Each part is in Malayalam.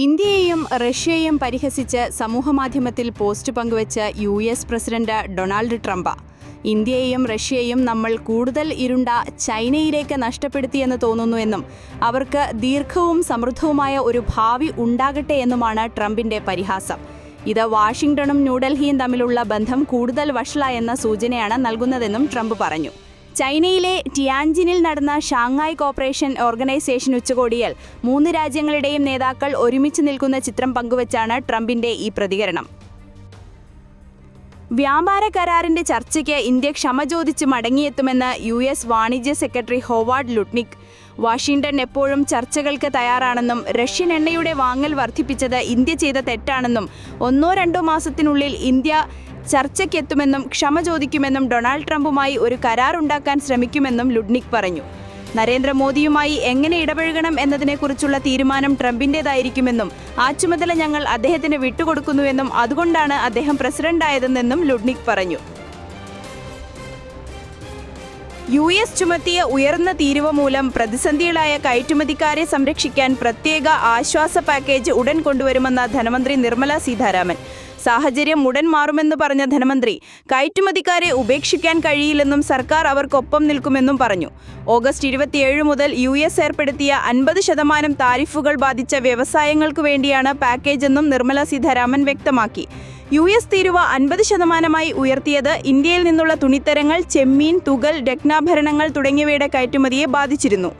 ഇന്ത്യയെയും റഷ്യയെയും പരിഹസിച്ച് സമൂഹമാധ്യമത്തിൽ പോസ്റ്റ് പങ്കുവച്ച US പ്രസിഡന്റ് ഡൊണാൾഡ് ട്രംപ് ഇന്ത്യയെയും റഷ്യയെയും നമ്മൾ കൂടുതൽ ഇരുണ്ട ചൈനയിലേക്ക് നഷ്ടപ്പെടുത്തിയെന്ന് തോന്നുന്നുവെന്നും അവർക്ക് ദീർഘവും സമൃദ്ധവുമായ ഒരു ഭാവി ഉണ്ടാകട്ടെ എന്നുമാണ് ട്രംപിന്റെ പരിഹാസം. ഇത് വാഷിംഗ്ടണും ന്യൂഡൽഹിയും തമ്മിലുള്ള ബന്ധം കൂടുതൽ വഷളായെന്ന സൂചനയാണ് നൽകുന്നതെന്നും ട്രംപ് പറഞ്ഞു. ചൈനയിലെ ടിയാൻജിനിൽ നടന്ന ഷാങ്ഹായ് കോർപ്പറേഷൻ ഓർഗനൈസേഷൻ ഉച്ചകോടിയിൽ 3 രാജ്യങ്ങളുടെയും നേതാക്കൾ ഒരുമിച്ച് നിൽക്കുന്ന ചിത്രം പങ്കുവച്ചാണ് ട്രംപിന്റെ ഈ പ്രതികരണം. വ്യാപാര കരാറിന്റെ ചർച്ചയ്ക്ക് ഇന്ത്യ ക്ഷമ ചോദിച്ച് മടങ്ങിയെത്തുമെന്ന് US വാണിജ്യ സെക്രട്ടറി ഹോവാർഡ് ലുട്നിക്. വാഷിംഗ്ടൺ എപ്പോഴും ചർച്ചകൾക്ക് തയ്യാറാണെന്നും റഷ്യൻ എണ്ണയുടെ വാങ്ങൽ വർദ്ധിപ്പിച്ചത് ഇന്ത്യ ചെയ്ത തെറ്റാണെന്നും 1-2 മാസത്തിനുള്ളിൽ ഇന്ത്യ ചർച്ചയ്ക്കെത്തുമെന്നും ക്ഷമ ചോദിക്കുമെന്നും ഡൊണാൾഡ് ട്രംപുമായി ഒരു കരാർ ഉണ്ടാക്കാൻ ശ്രമിക്കുമെന്നും ലുട്നിക് പറഞ്ഞു. നരേന്ദ്രമോദിയുമായി എങ്ങനെ ഇടപഴകണം എന്നതിനെക്കുറിച്ചുള്ള തീരുമാനം ട്രംപിൻ്റേതായിരിക്കുമെന്നും ആ ചുമതല ഞങ്ങൾ അദ്ദേഹത്തിന് വിട്ടുകൊടുക്കുന്നുവെന്നും അതുകൊണ്ടാണ് അദ്ദേഹം പ്രസിഡന്റായതെന്നും ലുട്നിക് പറഞ്ഞു. US ചുമത്തിയ ഉയർന്ന തീരുവ മൂലം പ്രതിസന്ധികളായ കയറ്റുമതിക്കാരെ സംരക്ഷിക്കാൻ പ്രത്യേക ആശ്വാസ പാക്കേജ് ഉടൻ കൊണ്ടുവരുമെന്ന ധനമന്ത്രി നിർമ്മല സീതാരാമൻ. സാഹചര്യം ഉടൻ മാറുമെന്ന് പറഞ്ഞ ധനമന്ത്രി കയറ്റുമതിക്കാരെ ഉപേക്ഷിക്കാൻ കഴിയില്ലെന്നും സർക്കാർ അവർക്കൊപ്പം നിൽക്കുമെന്നും പറഞ്ഞു. ഓഗസ്റ്റ് 27 മുതൽ US ഏർപ്പെടുത്തിയ 50% താരിഫുകൾ ബാധിച്ച വ്യവസായങ്ങൾക്കു വേണ്ടിയാണ് പാക്കേജെന്നും നിർമ്മല സീതാരാമൻ വ്യക്തമാക്കി. US തീരുവ 50%-ആയി ഉയർത്തിയത് ഇന്ത്യയിൽ നിന്നുള്ള തുണിത്തരങ്ങൾ, ചെമ്മീൻ, തുകൽ, രത്നാഭരണങ്ങൾ തുടങ്ങിയവയുടെ കയറ്റുമതിയെ ബാധിച്ചിരുന്നു.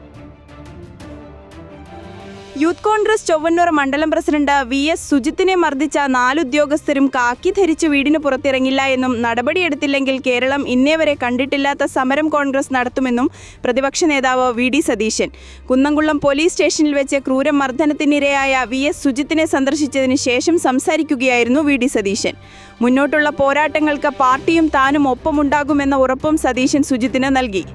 യൂത്ത് കോൺഗ്രസ് ചൊവ്വന്നൂർ മണ്ഡലം പ്രസിഡന്റ് VS സുജിത്തിനെ മർദ്ദിച്ച 4 ഉദ്യോഗസ്ഥരും കാക്കി ധരിച്ച് വീടിന് പുറത്തിറങ്ങില്ല എന്നും നടപടിയെടുത്തില്ലെങ്കിൽ കേരളം ഇന്നേവരെ കണ്ടിട്ടില്ലാത്ത സമരം കോൺഗ്രസ് നടത്തുമെന്നും പ്രതിപക്ഷ നേതാവ് VD സതീശൻ. കുന്നംകുളം പോലീസ് സ്റ്റേഷനിൽ വെച്ച് ക്രൂരമർദ്ദനത്തിനിരയായ VS സുജിത്തിനെ സന്ദർശിച്ചതിന് ശേഷം സംസാരിക്കുകയായിരുന്നു VD സതീശൻ. മുന്നോട്ടുള്ള പോരാട്ടങ്ങൾക്ക് പാർട്ടിയും താനും ഒപ്പമുണ്ടാകുമെന്ന ഉറപ്പും സതീശൻ സുജിത്തിന് നൽകി.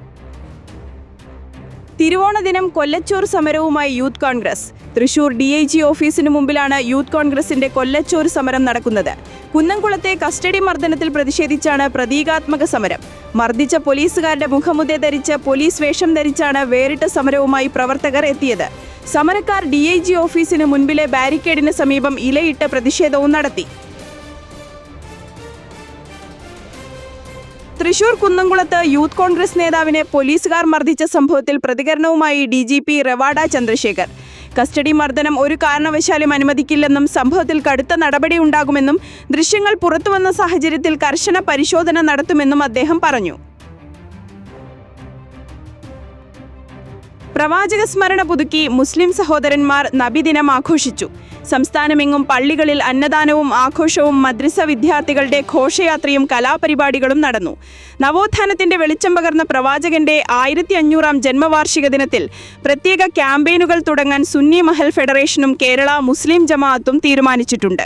തിരുവോണ ദിനം കൊല്ലച്ചോർ സമരവുമായി യൂത്ത് കോൺഗ്രസ്. തൃശൂർ DIG ഓഫീസിനു മുമ്പിലാണ് യൂത്ത് കോൺഗ്രസിന്റെ കൊല്ലച്ചോർ സമരം നടക്കുന്നത്. കുന്നംകുളത്തെ കസ്റ്റഡി മർദ്ദനത്തിൽ പ്രതിഷേധിച്ചാണ് പ്രതീകാത്മക സമരം. മർദ്ദിച്ച പോലീസുകാരുടെ മുഖമുദ്ര ധരിച്ച് പോലീസ് വേഷം ധരിച്ചാണ് വേറിട്ട സമരവുമായി പ്രവർത്തകർ എത്തിയത്. സമരക്കാർ DIG ഓഫീസിന് മുൻപിലെ ബാരിക്കേഡിന് സമീപം ഇലയിട്ട് പ്രതിഷേധവും നടത്തി. തൃശൂർ കുന്നംകുളത്ത് യൂത്ത് കോൺഗ്രസ് നേതാവിനെ പോലീസുകാർ മർദ്ദിച്ച സംഭവത്തിൽ പ്രതികരണവുമായി DGP റവാഡ ചന്ദ്രശേഖർ. കസ്റ്റഡി മർദ്ദനം ഒരു കാരണവശാലും അനുവദിക്കില്ലെന്നും സംഭവത്തിൽ കടുത്ത നടപടി ഉണ്ടാകുമെന്നും ദൃശ്യങ്ങൾ പുറത്തുവന്ന സാഹചര്യത്തിൽ കർശന പരിശോധന നടത്തുമെന്നും അദ്ദേഹം പറഞ്ഞു. പ്രവാചക സ്മരണ പുതുക്കി മുസ്ലിം സഹോദരന്മാർ നബിദിനം ആഘോഷിച്ചു. സംസ്ഥാനമെങ്ങും പള്ളികളിൽ അന്നദാനവും ആഘോഷവും മദ്രസ വിദ്യാർത്ഥികളുടെ ഘോഷയാത്രയും കലാപരിപാടികളും നടന്നു. നവോത്ഥാനത്തിന്റെ വെളിച്ചം പകർന്ന പ്രവാചകന്റെ 1500-ാം ജന്മവാർഷിക ദിനത്തിൽ പ്രത്യേക ക്യാമ്പയിനുകൾ തുടങ്ങാൻ സുന്നി മഹൽ ഫെഡറേഷനും കേരള മുസ്ലിം ജമാഅത്തും തീരുമാനിച്ചിട്ടുണ്ട്.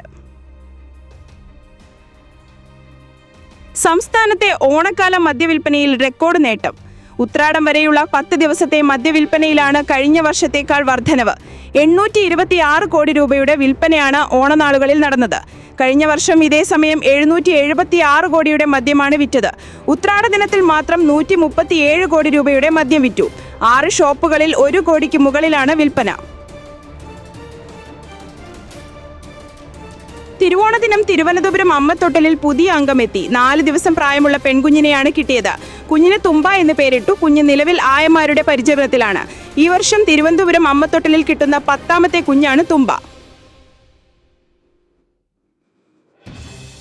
സംസ്ഥാനത്തെ ഓണക്കാല മദ്യവിൽപ്പനയിൽ റെക്കോർഡ് നേട്ടം. ഉത്രാടം വരെയുള്ള 10 ദിവസത്തെ മദ്യവിൽപ്പനയിലാണ് കഴിഞ്ഞ വർഷത്തേക്കാൾ വർധനവ്. 826 കോടി രൂപയുടെ വിൽപ്പനയാണ് ഓണനാളുകളിൽ നടന്നത്. കഴിഞ്ഞ വർഷം ഇതേ സമയം 776 കോടിയുടെ മദ്യമാണ് വിറ്റത്. ഉത്രാട ദിനത്തിൽ മാത്രം 137 കോടി രൂപയുടെ മദ്യം വിറ്റു. 6 ഷോപ്പുകളിൽ 1 കോടിക്ക് മുകളിലാണ് വിൽപ്പന. തിരുവോണ ദിനം തിരുവനന്തപുരം അമ്മത്തൊട്ടലിൽ പുതിയ അംഗമെത്തി. 4 ദിവസം പ്രായമുള്ള പെൺകുഞ്ഞിനെയാണ് കിട്ടിയത്. കുഞ്ഞിന് തുമ്പ എന്ന് പേരിട്ടു. കുഞ്ഞ് നിലവിൽ ആയമാരുടെ പരിചരണത്തിലാണ്. ഈ വർഷം തിരുവനന്തപുരം അമ്മത്തൊട്ടലിൽ കിട്ടുന്ന 10ാമത്തെ കുഞ്ഞാണ് തുമ്പ.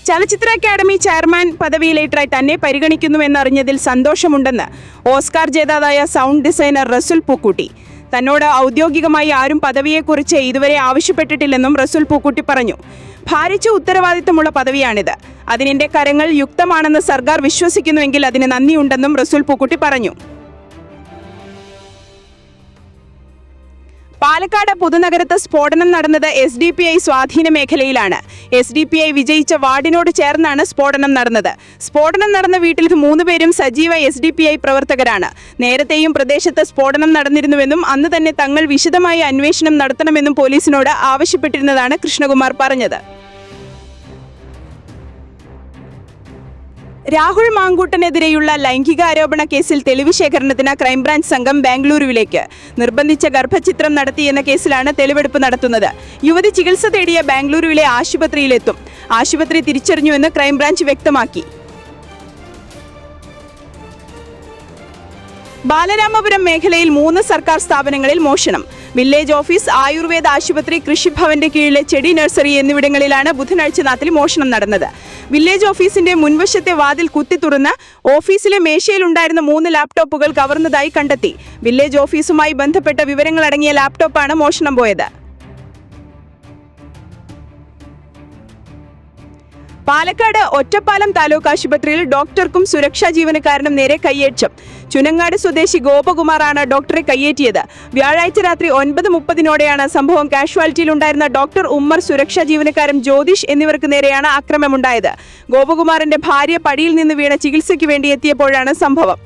ചലച്ചിത്ര അക്കാദമി ചെയർമാൻ പദവിയിലേറ്റായി തന്നെ പരിഗണിക്കുന്നുവെന്നറിഞ്ഞതിൽ സന്തോഷമുണ്ടെന്ന് ഓസ്കാർ ജേതാവായ സൗണ്ട് ഡിസൈനർ റസുൽ പൂക്കുട്ടി. തന്നോട് ഔദ്യോഗികമായി ആരും പദവിയെക്കുറിച്ച് ഇതുവരെ ആവശ്യപ്പെട്ടിട്ടില്ലെന്നും റസുൽ പൂക്കുട്ടി പറഞ്ഞു. ഭാരിച്ച ഉത്തരവാദിത്തമുള്ള പദവിയാണിത്. അതിനെന്റെ കരങ്ങൾ യുക്തമാണെന്ന് സർക്കാർ വിശ്വസിക്കുന്നുവെങ്കിൽ അതിന് നന്ദിയുണ്ടെന്നും റസുൽ പൂക്കുട്ടി പറഞ്ഞു. പാലക്കാട് പുതുനഗരത്ത് സ്ഫോടനം നടന്നത് SDPI സ്വാധീന മേഖലയിലാണ്. SDPI വിജയിച്ച വാർഡിനോട് ചേർന്നാണ് സ്ഫോടനം നടന്നത്. സ്ഫോടനം നടന്ന വീട്ടിൽ 3 പേരും സജീവ SDPI പ്രവർത്തകരാണ്. നേരത്തെയും പ്രദേശത്ത് സ്ഫോടനം നടന്നിരുന്നുവെന്നും അന്ന് തന്നെ തങ്ങൾ വിശദമായ അന്വേഷണം നടത്തണമെന്നും പോലീസിനോട് ആവശ്യപ്പെട്ടിരുന്നതാണ് കൃഷ്ണകുമാർ പറഞ്ഞത്. രാഹുൽ മാങ്കൂട്ടനെതിരെയുള്ള ലൈംഗികാരോപണ കേസിൽ തെളിവ് ശേഖരണത്തിന് ക്രൈംബ്രാഞ്ച് സംഘം ബാംഗ്ലൂരുവിലേക്ക്. നിർബന്ധിച്ച ഗർഭചിത്രം നടത്തിയെന്ന കേസിലാണ് തെളിവെടുപ്പ് നടത്തുന്നത്. യുവതി ചികിത്സ തേടിയ ബാംഗ്ലൂരുവിലെ ആശുപത്രിയിലെത്തും. ആശുപത്രി തിരിച്ചറിഞ്ഞുവെന്ന് ക്രൈംബ്രാഞ്ച് വ്യക്തമാക്കി. ബാലരാമപുരം മേഖലയിൽ 3 സർക്കാർ സ്ഥാപനങ്ങളിൽ മോഷണം. വില്ലേജ് ഓഫീസ്, ആയുർവേദ ആശുപത്രി, കൃഷിഭവന്റെ കീഴിലെ ചെടി നഴ്സറി എന്നിവിടങ്ങളിലാണ് ബുധനാഴ്ച രാത്രി മോഷണം നടന്നത്. വില്ലേജ് ഓഫീസിന്റെ മുൻവശത്തെ വാതിൽ കുത്തി തുറന്ന് ഓഫീസിലെ മേശയിലുണ്ടായിരുന്ന 3 ലാപ്ടോപ്പുകൾ കവർന്നതായി കണ്ടെത്തി. വില്ലേജ് ഓഫീസുമായി ബന്ധപ്പെട്ട വിവരങ്ങളടങ്ങിയ ലാപ്ടോപ്പാണ് മോഷണം പോയത്. പാലക്കാട് ഒറ്റപ്പാലം താലൂക്ക് ആശുപത്രിയിൽ ഡോക്ടർക്കും സുരക്ഷാ ജീവനക്കാരനും നേരെ കയ്യേറ്റം. ചുനങ്ങാട് സ്വദേശി ഗോപകുമാറാണ് ഡോക്ടറെ കയ്യേറ്റിയത്. വ്യാഴാഴ്ച രാത്രി 9:30 സംഭവം. കാഷ്വാലിറ്റിയിലുണ്ടായിരുന്ന ഡോക്ടർ, ഉമ്മർ, സുരക്ഷാ ജീവനക്കാരൻ ജ്യോതിഷ് എന്നിവർക്ക് നേരെയാണ് ആക്രമണമുണ്ടായത്. ഗോപകുമാറിന്റെ ഭാര്യ പടിയിൽ നിന്ന് വീണ ചികിത്സയ്ക്ക് വേണ്ടി എത്തിയപ്പോഴാണ് സംഭവം.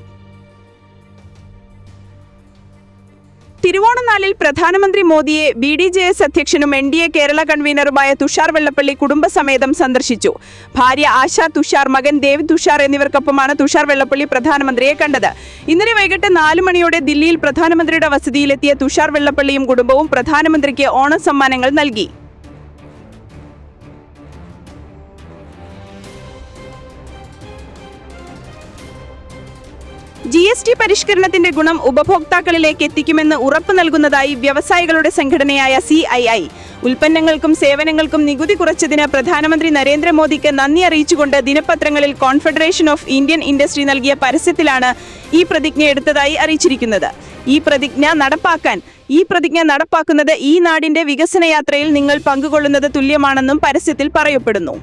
തിരുവോണനാളിൽ പ്രധാനമന്ത്രി മോദിയെ BDJS അധ്യക്ഷനും NDA കേരള കൺവീനറുമായ തുഷാർ വെള്ളപ്പള്ളി കുടുംബസമേതം സന്ദർശിച്ചു. ഭാര്യ ആശ തുഷാർ, മകൻ ദേവ് തുഷാർ എന്നിവർക്കൊപ്പമാണ് തുഷാർ വെള്ളപ്പള്ളി പ്രധാനമന്ത്രിയെ കണ്ടത്. ഇന്നലെ വൈകിട്ട് 4 മണിയോടെ ദില്ലിയിൽ പ്രധാനമന്ത്രിയുടെ വസതിയിലെത്തിയ തുഷാർ വെള്ളപ്പള്ളിയും കുടുംബവും പ്രധാനമന്ത്രിക്ക് ഓണസമ്മാനങ്ങൾ നൽകി. GST പരിഷ്കരണത്തിന്റെ ഗുണം ഉപഭോക്താക്കളിലേക്ക് എത്തിക്കുമെന്ന് ഉറപ്പ് നൽകുന്നതായി വ്യവസായികളുടെ സംഘടനയായ CII. ഉൽപ്പന്നങ്ങൾക്കും സേവനങ്ങൾക്കും നികുതി കുറച്ചതിന് പ്രധാനമന്ത്രി നരേന്ദ്രമോദിക്ക് നന്ദി അറിയിച്ചുകൊണ്ട് ദിനപത്രങ്ങളിൽ കോൺഫെഡറേഷൻ ഓഫ് ഇന്ത്യൻ ഇൻഡസ്ട്രി നൽകിയ പരസ്യത്തിലാണ് ഈ പ്രതിജ്ഞ എടുത്തതായി അറിയിച്ചിരിക്കുന്നത്. ഈ പ്രതിജ്ഞ നടപ്പാക്കുന്നത് ഈ നാടിന്റെ വികസന യാത്രയിൽ നിങ്ങൾ പങ്കുകൊള്ളുന്നത് തുല്യമാണെന്നും പരസ്യത്തിൽ പറയപ്പെടുന്നു.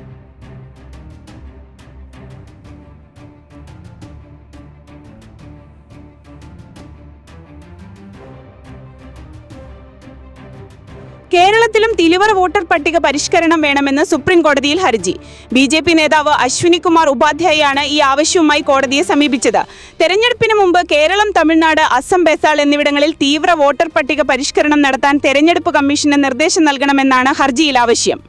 കേരളത്തിലും തീവ്ര വോട്ടർ പട്ടിക പരിഷ്കരണം വേണമെന്ന് സുപ്രീം കോടതിയിൽ ഹർജി. BJP നേതാവ് അശ്വിനി കുമാർ ഉപാധ്യായാണ് ഈ ആവശ്യവുമായി കോടതിയെ സമീപിച്ചത്. തെരഞ്ഞെടുപ്പിന് മുമ്പ് കേരളം, തമിഴ്നാട്, അസം, ബെസാൾ എന്നിവിടങ്ങളിൽ തീവ്ര വോട്ടർ പട്ടിക പരിഷ്കരണം നടത്താൻ തെരഞ്ഞെടുപ്പ് കമ്മീഷന് നിർദ്ദേശം നൽകണമെന്നാണ് ഹർജിയിൽ ആവശ്യം.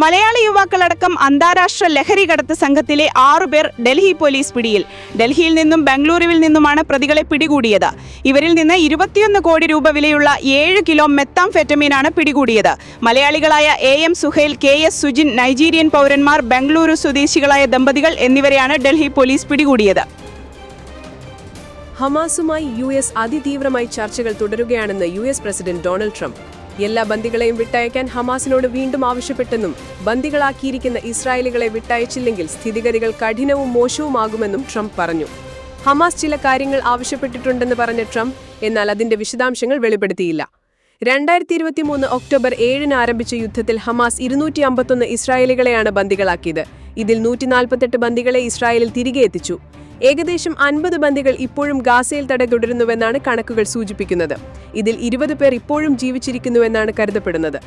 മലയാളി യുവാക്കളടക്കം അന്താരാഷ്ട്ര ലഹരി കടത്ത് സംഘത്തിലെ 6 പേർ ഡൽഹി പോലീസ് പിടിയിൽ. ഡൽഹിയിൽ നിന്നും ബംഗളൂരുവിൽ നിന്നുമാണ് പ്രതികളെ പിടികൂടിയത്. ഇവരിൽ നിന്ന് 21 കോടി രൂപ വിലയുള്ള 7 കിലോ മെത്താംഫെറ്റമീനാണ് പിടികൂടിയത്. മലയാളികളായ AM Suhail, KS Sujin, Nigerian പൗരന്മാർ, ബംഗളൂരു സ്വദേശികളായ ദമ്പതികൾ എന്നിവരെയാണ് ഡൽഹി പോലീസ് പിടികൂടിയത്. ഹമാസുമായി US അതിതീവ്രമായി ചർച്ചകൾ തുടരുകയാണെന്ന് US പ്രസിഡന്റ് ഡൊണാൾഡ് ട്രംപ്. എല്ലാ ബന്ദികളെയും വിട്ടയക്കാൻ ഹമാസിനോട് വീണ്ടും ആവശ്യപ്പെട്ടെന്നും ബന്ദികളാക്കിയിരിക്കുന്ന ഇസ്രായേലികളെ വിട്ടയച്ചില്ലെങ്കിൽ സ്ഥിതിഗതികൾ കഠിനവും മോശവുമാകുമെന്നും ട്രംപ് പറഞ്ഞു. ഹമാസ് ചില കാര്യങ്ങൾ ആവശ്യപ്പെട്ടിട്ടുണ്ടെന്ന് പറഞ്ഞ ട്രംപ് എന്നാൽ അതിന്റെ വിശദാംശങ്ങൾ വെളിപ്പെടുത്തിയില്ല. 2023 ഒക്ടോബർ 7 ആരംഭിച്ച യുദ്ധത്തിൽ ഹമാസ് 251 ഇസ്രായേലികളെയാണ് ബന്ദികളാക്കിയത്. ഇതിൽ 148 ബന്ദികളെ ഇസ്രായേലിൽ തിരികെ എത്തിച്ചു. ഏകദേശം 50 ബന്ദികൾ ഇപ്പോഴും ഗാസയിൽ തുടരുന്നുവെന്നാണ് കണക്കുകൾ സൂചിപ്പിക്കുന്നത്. ഇതിൽ 20 പേർ ഇപ്പോഴും ജീവിച്ചിരിക്കുന്നുവെന്നാണ് കരുതപ്പെടുന്നത്.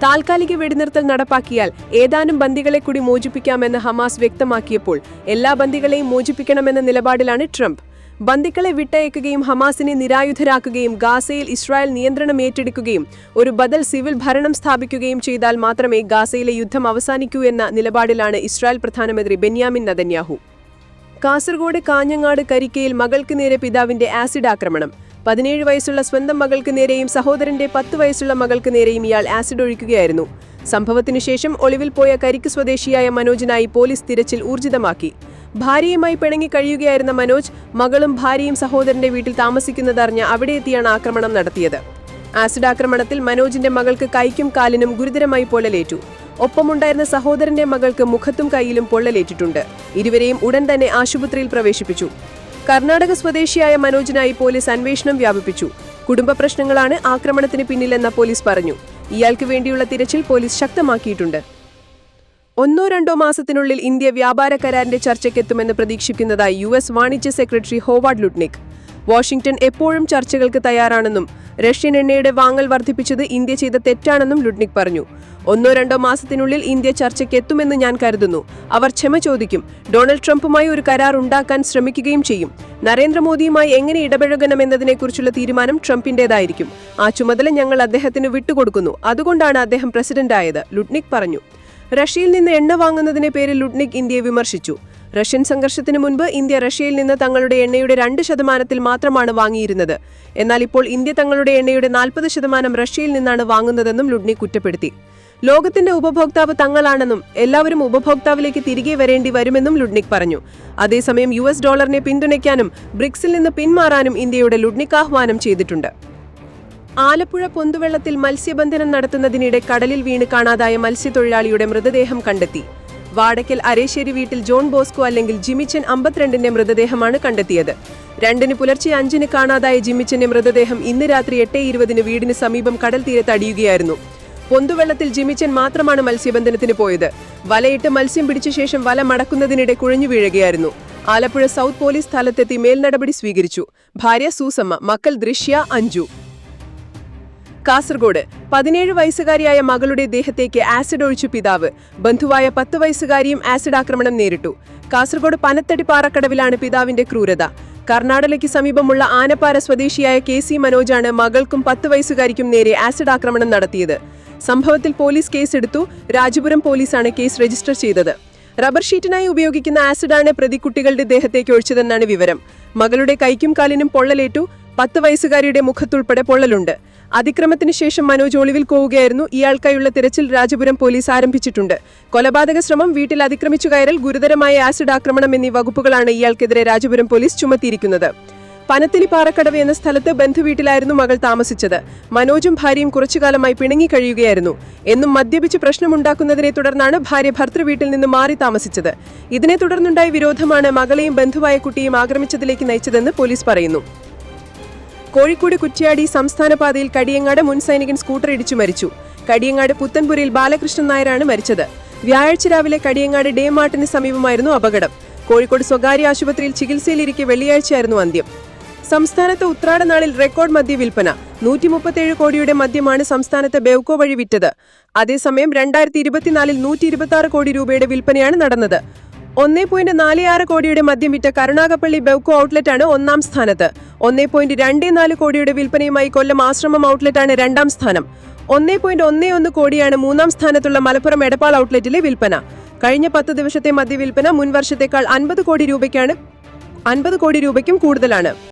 താൽക്കാലിക വെടിനിർത്തൽ നടപ്പാക്കിയാൽ ഏതാനും ബന്ദികളെ കൂടി മോചിപ്പിക്കാമെന്ന് ഹമാസ് വ്യക്തമാക്കിയപ്പോൾ എല്ലാ ബന്ദികളെയും മോചിപ്പിക്കണമെന്ന നിലപാടിലാണ് ട്രംപ്. ബന്ദികളെ വിട്ടയക്കുകയും ഹമാസിനെ നിരായുധരാക്കുകയും ഗാസയിൽ ഇസ്രായേൽ നിയന്ത്രണം ഏറ്റെടുക്കുകയും ഒരു ബദൽ സിവിൽ ഭരണം സ്ഥാപിക്കുകയും ചെയ്താൽ മാത്രമേ ഗാസയിലെ യുദ്ധം അവസാനിക്കൂ എന്ന നിലപാടിലാണ് ഇസ്രായേൽ പ്രധാനമന്ത്രി ബെന്യാമിൻ നെതന്യാഹു. കാസർഗോഡ് കാഞ്ഞങ്ങാട് കരിക്കയിൽ മകൾക്ക് നേരെ പിതാവിന്റെ ആസിഡ് ആക്രമണം. 17 വയസ്സുള്ള സ്വന്തം മകൾക്ക് നേരെയും സഹോദരന്റെ 10 വയസ്സുള്ള മകൾക്ക് നേരെയും ഇയാൾ ആസിഡ് ഒഴിക്കുകയായിരുന്നു. സംഭവത്തിനു ശേഷം ഒളിവിൽ പോയ കരിക്ക് സ്വദേശിയായ മനോജിനായി പോലീസ് തിരച്ചിൽ ഊർജിതമാക്കി. ഭാര്യയുമായി പിണങ്ങി കഴിയുകയായിരുന്ന മനോജ് മകളും ഭാര്യയും സഹോദരന്റെ വീട്ടിൽ താമസിക്കുന്നതറിഞ്ഞ് അവിടെ എത്തിയാണ് ആക്രമണം നടത്തിയത്. ആസിഡ് ആക്രമണത്തിൽ മനോജിന്റെ മകൾക്ക് കൈക്കും കാലിനും ഗുരുതരമായി പൊള്ളലേറ്റു. ഒപ്പമുണ്ടായിരുന്ന സഹോദരന്റെ മകൾക്ക് മുഖത്തും കൈയിലും പൊള്ളലേറ്റിട്ടുണ്ട്. ഇരുവരെയും ഉടൻ തന്നെ ആശുപത്രിയിൽ പ്രവേശിപ്പിച്ചു. കർണാടക സ്വദേശിയായ മനോജിനായി പോലീസ് അന്വേഷണം വ്യാപിപ്പിച്ചു. കുടുംബ പ്രശ്നങ്ങളാണ് ആക്രമണത്തിന് പിന്നിലെന്ന് പോലീസ് പറഞ്ഞു. ഇയാൾക്ക് വേണ്ടിയുള്ള തിരച്ചിൽ പോലീസ് ശക്തമാക്കിയിട്ടുണ്ട്. 1-2 മാസത്തിനുള്ളിൽ ഇന്ത്യ വ്യാപാര കരാറിന്റെ ചർച്ചയ്ക്കെത്തുമെന്ന് പ്രതീക്ഷിക്കുന്നതായി US വാണിജ്യ സെക്രട്ടറി ഹോവാർഡ് ലുട്നിക്. വാഷിംഗ്ടൺ എപ്പോഴും ചർച്ചകൾക്ക് തയ്യാറാണെന്നും റഷ്യൻ എണ്ണയുടെ വാങ്ങൽ വർദ്ധിപ്പിച്ചത് ഇന്ത്യ ചെയ്ത തെറ്റാണെന്നും ലുഡ്നിക് പറഞ്ഞു. 1-2 മാസത്തിനുള്ളിൽ ഇന്ത്യ ചർച്ചയ്ക്ക് എത്തുമെന്ന് ഞാൻ കരുതുന്നു. അവർ ക്ഷമ ചോദിക്കും. ഡൊണാൾഡ് ട്രംപുമായി ഒരു കരാർ ഉണ്ടാക്കാൻ ശ്രമിക്കുകയും ചെയ്യും. നരേന്ദ്രമോദിയുമായി എങ്ങനെ ഇടപഴകണമെന്നതിനെക്കുറിച്ചുള്ള തീരുമാനം ട്രംപിന്റേതായിരിക്കും. ആ ചുമതല ഞങ്ങൾ അദ്ദേഹത്തിന് വിട്ടുകൊടുക്കുന്നു. അതുകൊണ്ടാണ് അദ്ദേഹം പ്രസിഡന്റായത്, ലുഡ്നിക് പറഞ്ഞു. റഷ്യയിൽ നിന്ന് എണ്ണ വാങ്ങുന്നതിനെ പേരിൽ ലുഡ്നിക് ഇന്ത്യയെ വിമർശിച്ചു. റഷ്യൻ സംഘർഷത്തിന് മുൻപ് ഇന്ത്യ റഷ്യയിൽ നിന്ന് തങ്ങളുടെ എണ്ണയുടെ 2% മാത്രമാണ് വാങ്ങിയിരുന്നത്. എന്നാൽ ഇപ്പോൾ ഇന്ത്യ തങ്ങളുടെ എണ്ണയുടെ 40% റഷ്യയിൽ നിന്നാണ് വാങ്ങുന്നതെന്നും ലുഡ്നിക് കുറ്റപ്പെടുത്തി. ലോകത്തിന്റെ ഉപഭോക്താവ് തങ്ങളാണെന്നും എല്ലാവരും ഉപഭോക്താവിലേക്ക് തിരികെ വരേണ്ടി വരുമെന്നും ലുഡ്നിക് പറഞ്ഞു. അതേസമയം US ഡോളറിനെ പിന്തുണയ്ക്കാനും ബ്രിക്സിൽ നിന്ന് പിന്മാറാനും ഇന്ത്യയുടെ ലുഡ്നിക് ആഹ്വാനം ചെയ്തിട്ടുണ്ട്. ആലപ്പുഴ പൊന്തുവെള്ളത്തിൽ മത്സ്യബന്ധനം നടത്തുന്നതിനിടെ കടലിൽ വീണ് കാണാതായ മത്സ്യത്തൊഴിലാളിയുടെ മൃതദേഹം കണ്ടെത്തി. വാടക്കൽ അരേശ്ശേരി വീട്ടിൽ ജോൺ ബോസ്കോ അല്ലെങ്കിൽ ജിമിച്ചൻ 52ന്റെ മൃതദേഹമാണ് കണ്ടെത്തിയത്. 2-ന് പുലർച്ചെ 5-ന് കാണാതായ ജിമിച്ചന്റെ മൃതദേഹം ഇന്ന് രാത്രി 8:20-ന് വീടിന് സമീപം കടൽ തീരത്ത് അടിയുകയായിരുന്നു. പൊന്തുവെള്ളത്തിൽ ജിമിച്ചൻ മാത്രമാണ് മത്സ്യബന്ധനത്തിന് പോയത്. വലയിട്ട് മത്സ്യം പിടിച്ച ശേഷം വല മടക്കുന്നതിനിടെ കുഴഞ്ഞു വീഴുകയായിരുന്നു. ആലപ്പുഴ സൗത്ത് പോലീസ് സ്ഥലത്തെത്തി മേൽനടപടി സ്വീകരിച്ചു. ഭാര്യ സൂസമ്മ, മക്കൾ ദൃശ്യ, അഞ്ജു. കാസർഗോഡ് 17 വയസ്സുകാരിയായ മകളുടെ ദേഹത്തേക്ക് ആസിഡ് ഒഴിച്ചു പിതാവ്. ബന്ധുവായ 10 വയസ്സുകാരിയും ആസിഡ് ആക്രമണം നേരിട്ടു. കാസർഗോഡ് പനത്തടി പാറക്കടവിലാണ് പിതാവിന്റെ ക്രൂരത. കർണാടകയ്ക്ക് സമീപമുള്ള ആനപ്പാറ സ്വദേശിയായ KC മനോജാണ് മകൾക്കും 10 വയസ്സുകാരിക്കും നേരെ ആസിഡ് ആക്രമണം നടത്തിയത്. സംഭവത്തിൽ പോലീസ് കേസെടുത്തു. രാജപുരം പോലീസാണ് കേസ് രജിസ്റ്റർ ചെയ്തത്. റബ്ബർ ഷീറ്റിനായി ഉപയോഗിക്കുന്ന ആസിഡാണ് പ്രതി കുട്ടികളുടെ ദേഹത്തേക്ക് ഒഴിച്ചതെന്നാണ് വിവരം. മകളുടെ കൈക്കും കാലിനും പൊള്ളലേറ്റു. 10 വയസ്സുകാരിയുടെ മുഖത്തുൾപ്പെടെ പൊള്ളലുണ്ട്. അതിക്രമത്തിന് ശേഷം മനോജ് ഒളിവിൽ പോവുകയായിരുന്നു. ഇയാൾക്കായുള്ള തിരച്ചിൽ രാജപുരം പോലീസ് ആരംഭിച്ചിട്ടുണ്ട്. കൊലപാതക ശ്രമം, വീട്ടിൽ അതിക്രമിച്ചു കയറൽ, ഗുരുതരമായ ആസിഡ് ആക്രമണം എന്നീ വകുപ്പുകളാണ് ഇയാൾക്കെതിരെ രാജപുരം പോലീസ് ചുമത്തിയിരിക്കുന്നത്. പനത്തിലി പാറക്കടവ് എന്ന സ്ഥലത്ത് ബന്ധുവീട്ടിലായിരുന്നു മകൾ താമസിച്ചത്. മനോജും ഭാര്യയും കുറച്ചുകാലമായി പിണങ്ങി കഴിയുകയായിരുന്നു. എന്നും മദ്യപിച്ച് പ്രശ്നമുണ്ടാക്കുന്നതിനെ തുടർന്നാണ് ഭാര്യ ഭർത്തൃവീട്ടിൽ നിന്ന് മാറി താമസിച്ചത്. ഇതിനെ തുടർന്നുണ്ടായ വിരോധമാണ് മകളെയും ബന്ധുവായ കുട്ടിയും ആക്രമിച്ചതിലേക്ക് നയിച്ചതെന്ന് പോലീസ് പറയുന്നു. കോഴിക്കോട് കുറ്റ്യാടി സംസ്ഥാന പാതയിൽ കടിയങ്ങാട് മുൻ സൈനികൻ സ്കൂട്ടർ ഇടിച്ചു മരിച്ചു. കടിയങ്ങാട് പുത്തൻപുരയിൽ ബാലകൃഷ്ണൻ നായരാണ് മരിച്ചത്. വ്യാഴാഴ്ച രാവിലെ കടിയങ്ങാട് ഡേ മാർട്ടിന് സമീപമായിരുന്നു അപകടം. കോഴിക്കോട് സ്വകാര്യ ആശുപത്രിയിൽ ചികിത്സയിലിരിക്കെ വെള്ളിയാഴ്ചയായിരുന്നു അന്ത്യം. സംസ്ഥാനത്ത് ഉത്രാടനാളിൽ റെക്കോർഡ് മദ്യ വിൽപ്പന. 137 കോടിയുടെ മദ്യമാണ് സംസ്ഥാനത്ത് ബെവ്കോ വഴി വിറ്റത്. അതേസമയം 2024-ൽ 126 കോടി രൂപയുടെ വിൽപ്പനയാണ് നടന്നത്. 1.46 കോടിയുടെ മദ്യം വിറ്റ കരുണാകപ്പള്ളി ബെവ്കോ ഔട്ട്ലെറ്റാണ് 1-ാം സ്ഥാനത്ത്. 1.24 കോടിയുടെ വിൽപ്പനയുമായി കൊല്ലം ആശ്രമം ഔട്ട്ലെറ്റാണ് 2-ാം സ്ഥാനം. 1.11 കോടിയാണ് 3-ാം സ്ഥാനത്തുള്ള മലപ്പുറം എടപ്പാൾ ഔട്ട്ലെറ്റിലെ വിൽപ്പന. കഴിഞ്ഞ 10 ദിവസത്തെ മദ്യവിൽപ്പന മുൻ വർഷത്തേക്കാൾ 50 കോടി രൂപയ്ക്കും കൂടുതലാണ്.